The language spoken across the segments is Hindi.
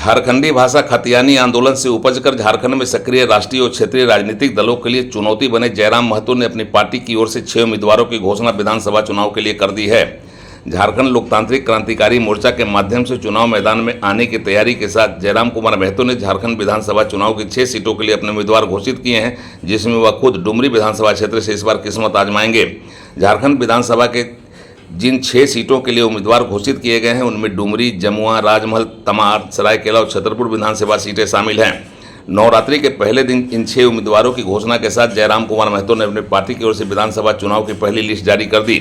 झारखंडी भाषा खतियानी आंदोलन से उपजकर झारखंड में सक्रिय राष्ट्रीय और क्षेत्रीय राजनीतिक दलों के लिए चुनौती बने जयराम महतो ने अपनी पार्टी की ओर से 6 उम्मीदवारों की घोषणा विधानसभा चुनाव के लिए कर दी है। झारखंड लोकतांत्रिक क्रांतिकारी मोर्चा के माध्यम से चुनाव मैदान में आने की तैयारी के साथ जयराम कुमार महतो ने झारखंड विधानसभा चुनाव की 6 सीटों के लिए अपने उम्मीदवार घोषित किए हैं, जिसमें वह खुद डुमरी विधानसभा क्षेत्र से इस बार किस्मत आजमाएंगे। झारखंड विधानसभा के जिन 6 सीटों के लिए उम्मीदवार घोषित किए गए हैं उनमें डुमरी, जमुआ, राजमहल, तमाड़, सरायकेला और छतरपुर विधानसभा सीटें शामिल हैं। नवरात्रि के पहले दिन इन 6 उम्मीदवारों की घोषणा के साथ जयराम कुमार महतो ने अपनी पार्टी की ओर से विधानसभा चुनाव की पहली लिस्ट जारी कर दी।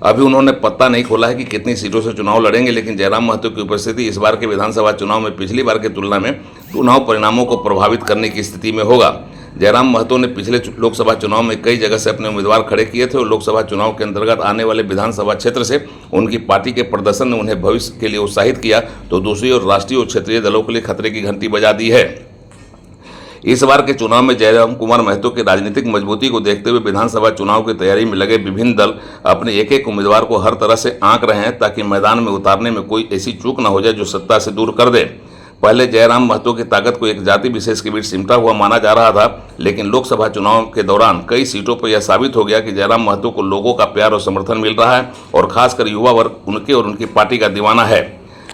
अभी उन्होंने पत्ता नहीं खोला है कि कितनी सीटों से चुनाव लड़ेंगे, लेकिन जयराम महतो की उपस्थिति इस बार के विधानसभा चुनाव में पिछली बार की तुलना में चुनाव परिणामों को प्रभावित करने की स्थिति में होगा। जयराम महतो ने पिछले लोकसभा चुनाव में कई जगह से अपने उम्मीदवार खड़े किए थे और लोकसभा चुनाव के अंतर्गत आने वाले विधानसभा क्षेत्र से उनकी पार्टी के प्रदर्शन ने उन्हें भविष्य के लिए उत्साहित किया, तो दूसरी ओर राष्ट्रीय और क्षेत्रीय दलों के लिए खतरे की घंटी बजा दी है। इस बार के चुनाव में जयराम कुमार महतो की राजनीतिक मजबूती को देखते हुए विधानसभा चुनाव की तैयारी में लगे विभिन्न दल अपने एक एक उम्मीदवार को हर तरह से आंक रहे हैं, ताकि मैदान में उतारने में कोई ऐसी चूक न हो जाए जो सत्ता से दूर कर दे। पहले जयराम महतो की ताकत को एक जाति विशेष के बीच सिमटा हुआ माना जा रहा था, लेकिन लोकसभा चुनाव के दौरान कई सीटों पर यह साबित हो गया कि जयराम महतो को लोगों का प्यार और समर्थन मिल रहा है और खासकर युवा वर्ग उनके और उनकी पार्टी का दीवाना है।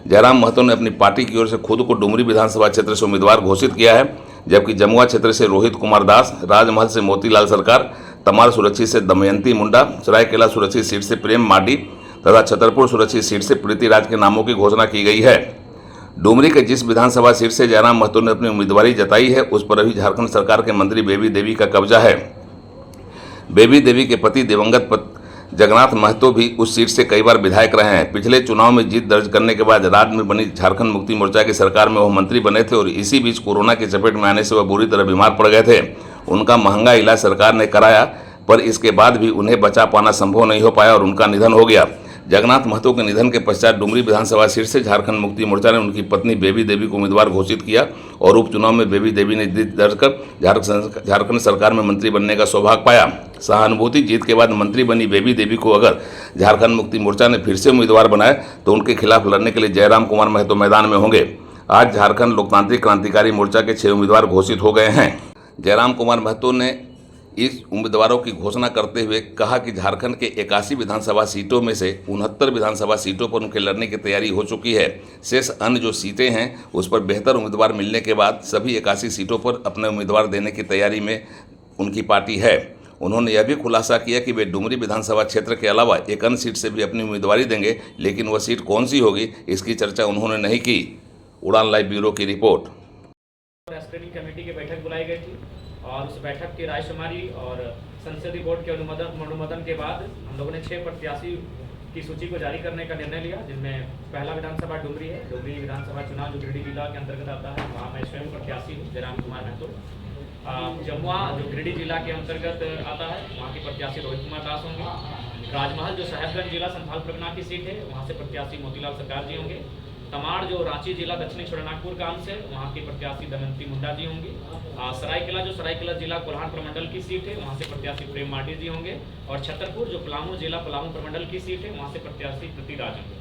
जयराम महतो ने अपनी पार्टी की ओर से खुद को डुमरी विधानसभा क्षेत्र से उम्मीदवार घोषित किया है, जबकि जमुआ क्षेत्र से रोहित कुमार दास, राजमहल से मोतीलाल सरकार, तमाड़ सुरक्षित से दमयंती मुंडा, सरायकेला सुरक्षित सीट से प्रेम माडी तथा छतरपुर सुरक्षित सीट से प्रीति राज के नामों की घोषणा की गई है। डुमरी के जिस विधानसभा सीट से जयराम महतो ने अपनी उम्मीदवारी जताई है उस पर अभी झारखंड सरकार के मंत्री बेबी देवी का कब्जा है। बेबी देवी के पति दिवंगत जगन्नाथ महतो भी उस सीट से कई बार विधायक रहे हैं। पिछले चुनाव में जीत दर्ज करने के बाद राज्य में बनी झारखंड मुक्ति मोर्चा की सरकार में वह मंत्री बने थे और इसी बीच कोरोना की चपेट में आने से वह बुरी तरह बीमार पड़ गए थे। उनका महंगा इलाज सरकार ने कराया, पर इसके बाद भी उन्हें बचा पाना संभव नहीं हो पाया और उनका निधन हो गया। जगन्नाथ महतो के निधन के पश्चात डुमरी विधानसभा सीट से झारखंड मुक्ति मोर्चा ने उनकी पत्नी बेबी देवी को उम्मीदवार घोषित किया और उपचुनाव में बेबी देवी ने जीत दर्ज कर झारखंड सरकार में मंत्री बनने का सौभाग्य पाया। सहानुभूति जीत के बाद मंत्री बनी बेबी देवी को अगर झारखंड मुक्ति मोर्चा ने फिर से उम्मीदवार बनाए तो उनके खिलाफ लड़ने के लिए जयराम कुमार महतो मैदान में होंगे। आज झारखंड लोकतांत्रिक क्रांतिकारी मोर्चा के 6 उम्मीदवार घोषित हो गए हैं। जयराम कुमार महतो ने इस उम्मीदवारों की घोषणा करते हुए कहा कि झारखंड के 81 विधानसभा सीटों में से 69 विधानसभा सीटों पर उनके लड़ने की तैयारी हो चुकी है। शेष अन्य जो सीटें हैं उस पर बेहतर उम्मीदवार मिलने के बाद सभी 81 सीटों पर अपने उम्मीदवार देने की तैयारी में उनकी पार्टी है। उन्होंने यह भी खुलासा किया कि वे डुमरी विधानसभा क्षेत्र के अलावा एक अन्य सीट से भी अपनी उम्मीदवारी देंगे, लेकिन वह सीट कौन सी होगी इसकी चर्चा उन्होंने नहीं की। उड़ान लाइव ब्यूरो की रिपोर्ट। स्क्रीनिंग कमेटी की बैठक बुलाई गई थी और उस बैठक की रायशुमारी और संसदीय बोर्ड के अनुमोदन के बाद हम लोगों ने 6 प्रत्याशी की सूची को जारी करने का निर्णय लिया, जिनमें पहला विधानसभा डुमरी है। डुमरी विधानसभा चुनाव जो गिरिडीह जिला के अंतर्गत आता है, वहाँ मैं स्वयं प्रत्याशी हूँ जयराम कुमार महतो। जमुआ जो गिरिडीह जिला के अंतर्गत आता है, वहाँ के प्रत्याशी रोहित कुमार दास होंगे। राजमहल जो साहेबगंज जिला संथाल परगना की सीट है, वहाँ से प्रत्याशी मोतीलाल सरकार जी होंगे। तमाड़ जो रांची जिला दक्षिणी छोटानागपुर का अंश है, वहाँ के प्रत्याशी दमयंती मुंडा जी होंगे। सरायकेला जो सरायकेला जिला कोल्हान प्रमंडल की सीट है, वहाँ से प्रत्याशी प्रेम माडी जी होंगे। और छतरपुर जो पलामू जिला पलामू प्रमंडल की सीट है, वहाँ से प्रत्याशी प्रीति राज होंगे।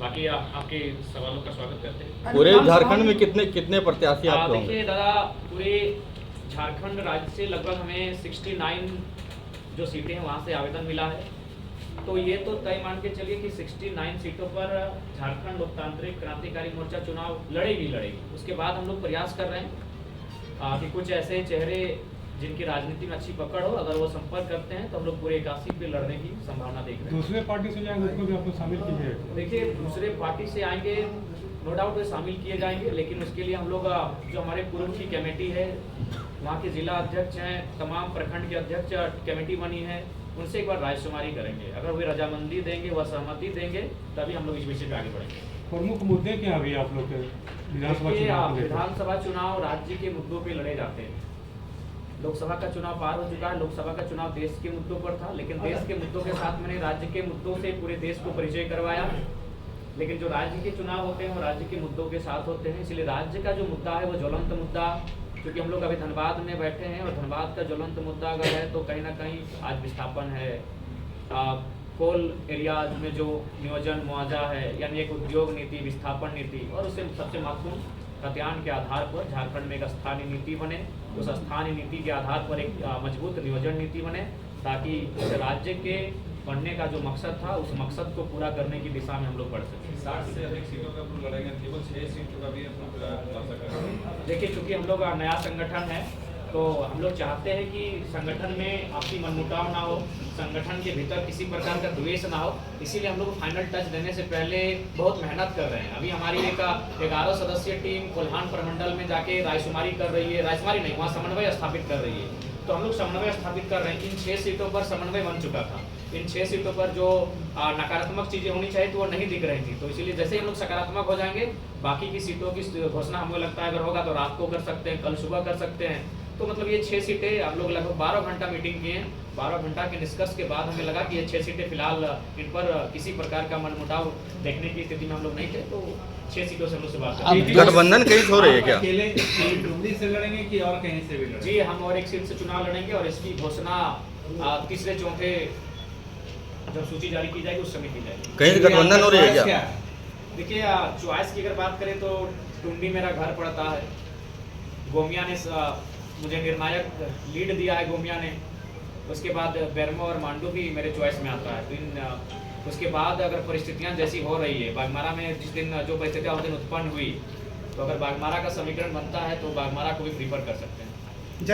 बाकी आपके सवालों का स्वागत करते हैं। पूरे झारखंड में कितने प्रत्याशी आप होंगे? देखिए दादा, पूरे झारखंड राज्य से लगभग हमें 69 जो सीटें हैं वहाँ से आवेदन मिला है, तो ये तो तय मान के चलिए कि 69 सीटों पर झारखंड लोकतांत्रिक क्रांतिकारी मोर्चा चुनाव लड़ेगी। उसके बाद हम लोग प्रयास कर रहे हैं कि कुछ ऐसे चेहरे जिनकी राजनीति में अच्छी पकड़ हो, अगर वो संपर्क करते हैं तो हम लोग पूरे 81 पे लड़ने की संभावना देख रहे हैं। दूसरे पार्टी से जाएंगे उसको भी आप लोग शामिल कीजिए। देखिए, दूसरे पार्टी से आएंगे नो डाउट वे शामिल किए जाएंगे, लेकिन उसके लिए हम लोग जो हमारे पूर्व की कमेटी है, वहाँ के जिला अध्यक्ष हैं, तमाम प्रखंड के अध्यक्ष कमेटी बनी है, उनसे एक बार रायशुमारी करेंगे। अगर वे रजामंदी देंगे, वह सहमति देंगे, तभी हम लोग इस विषय पे आगे बढ़ेंगे। प्रमुख मुद्दे क्या अभी आप लोग के विधानसभा चुनाव राज्य के मुद्दों पे लड़े जाते हैं। लोकसभा का चुनाव पार हो चुका है, लोकसभा का चुनाव देश के मुद्दों पर था, लेकिन देश के मुद्दों के साथ मैंने राज्य के मुद्दों से पूरे देश को परिचय करवाया। लेकिन जो राज्य के चुनाव होते हैं वो राज्य के मुद्दों के साथ होते हैं, इसलिए राज्य का जो मुद्दा है वो ज्वलंत मुद्दा, क्योंकि हम लोग अभी धनबाद में बैठे हैं और धनबाद का ज्वलंत मुद्दा अगर है तो कहीं ना कहीं आज विस्थापन है, कोल एरियाज में जो नियोजन मुआवजा है, यानी एक उद्योग नीति, विस्थापन नीति, और उससे सबसे महत्वपूर्ण खतियान के आधार पर झारखंड में एक स्थानीय नीति बने। उस स्थानीय नीति के आधार पर एक मजबूत नियोजन नीति बने, ताकि इस राज्य के बनने का जो मकसद था उस मकसद को पूरा करने की दिशा में हम लोग बढ़ सकें। 60 से अधिक सीटों पर हम लड़ेंगे, केवल 6 सीटों का भी हम लोग। देखिए, चूँकि हम लोग नया संगठन है तो हम लोग चाहते हैं कि संगठन में आपसी मनमुटाव ना हो, संगठन के भीतर किसी प्रकार का द्वेष ना हो। इसीलिए हम लोग फाइनल टच देने से पहले बहुत मेहनत कर रहे हैं। अभी हमारी एक 11 सदस्यीय टीम कोल्हान प्रमंडल में जाके रायशुमारी कर रही है, रायशुमारी नहीं, वहाँ समन्वय स्थापित कर रही है। तो हम लोग समन्वय स्थापित कर रहे हैं। इन 6 सीटों पर समन्वय बन चुका था। इन 6 सीटों पर जो नकारात्मक चीज़ें होनी चाहिए तो वो नहीं दिख रही थी। तो इसीलिए जैसे ही हम लोग सकारात्मक हो जाएंगे, बाकी की सीटों की घोषणा हमें लगता है अगर होगा तो रात को कर सकते हैं, कल सुबह कर सकते हैं। तो मतलब ये 6 सीटें हम लोग लगभग 12 घंटा मीटिंग किए हैं। 12 घंटा के निष्कर्ष के बाद हमें लगा कि ये 6 सीटें फिलहाल इन पर किसी प्रकार का मनमुटाव देखने की स्थिति में हम लोग नहीं थे। तो 6 सीटों से हम लोग से बात अब गठबंधन कहीं हो रही है क्या? अकेले डुमरी से लड़ेंगे कि और कहीं से भी लड़ेंगे? जी, हम और एक सीट से चुनाव लड़ेंगे और इसकी घोषणा तीसरे चौथे जब सूची जारी की जाएगी उस समय की जाएगी। कहीं गठबंधन हो रही है क्या? देखिए, चॉइस की अगर बात करें तो टुंडी मेरा घर पड़ता है। गोमिया ने मुझे निर्णायक लीड दिया है, गोमिया ने। उसके बाद बेरमो और मांडू भी मेरे चॉइस में आता है। तो उसके बाद अगर परिस्थितियां जैसी हो रही है, बागमारा में जिस दिन जो परिस्थितियां उस दिन उत्पन्न हुई, तो अगर बागमारा का समीकरण बनता है तो बागमारा को भी प्रीफर कर सकते हैं।